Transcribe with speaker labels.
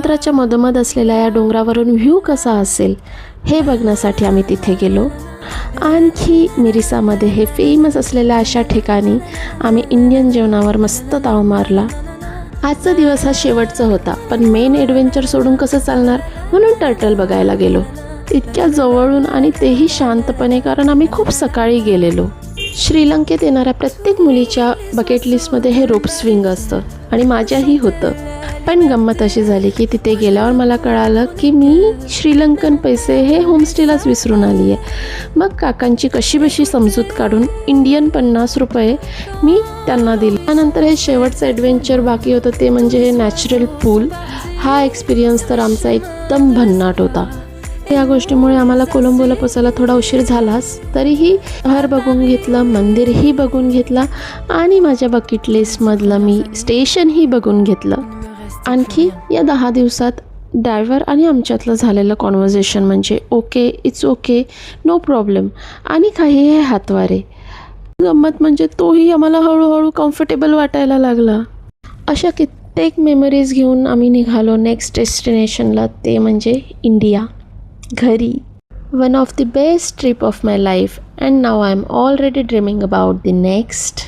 Speaker 1: समुद्राच्या मधोमध असलेल्या या डोंगरावरून व्ह्यू कसा असेल हे बघण्यासाठी आम्ही तिथे गेलो. आणखी मिरिसामध्ये हे फेमस असलेल्या अशा ठिकाणी आम्ही इंडियन जेवणावर मस्त ताव मारला. आजचा दिवस हा शेवटचा होता, पण मेन ॲडव्हेंचर सोडून कसं चालणार, म्हणून टर्टल बघायला गेलो. इतक्या जवळून आणि तेही शांतपणे, कारण आम्ही खूप सकाळी गेलेलो. श्रीलंकेत येणाऱ्या प्रत्येक मुलीच्या बकेट लिस्टमध्ये हे रोप स्विंग असतं आणि माझ्याही होतं. पण गंमत अशी झाली की तिथे गेल्यावर मला कळालं की मी श्रीलंकन पैसे हे होमस्टेलाच विसरून आली आहे. मग काकांची कशीबशी समजूत काढून इंडियन 50 रुपये मी त्यांना दिले. त्यानंतर हे शेवटचं ॲडव्हेंचर बाकी होतं, ते म्हणजे हे नॅचरल पूल. हा एक्सपिरियन्स तर आमचा एकदम भन्नाट होता. या गोष्टीमुळे आम्हाला कोलंबोला पोचायला थोडा उशीर झालाच, तरीही घर बघून घेतलं, मंदिरही बघून घेतलं आणि माझ्या बकेट लिस्टमधलं मी स्टेशनही बघून घेतलं. आणखी या 10 दिवसात ड्रायव्हर आणि आमच्यातलं झालेलं कॉन्व्हर्सेशन म्हणजे okay, it's okay, no problem आणि काही हे हातवारे. गंमत म्हणजे तोही आम्हाला हळूहळू कम्फर्टेबल वाटायला लागला. अशा कित्येक मेमरीज घेऊन आम्ही निघालो नेक्स्ट डेस्टिनेशनला, ते म्हणजे इंडिया, घरी. One of the best trip of my life and now I am already dreaming about the next.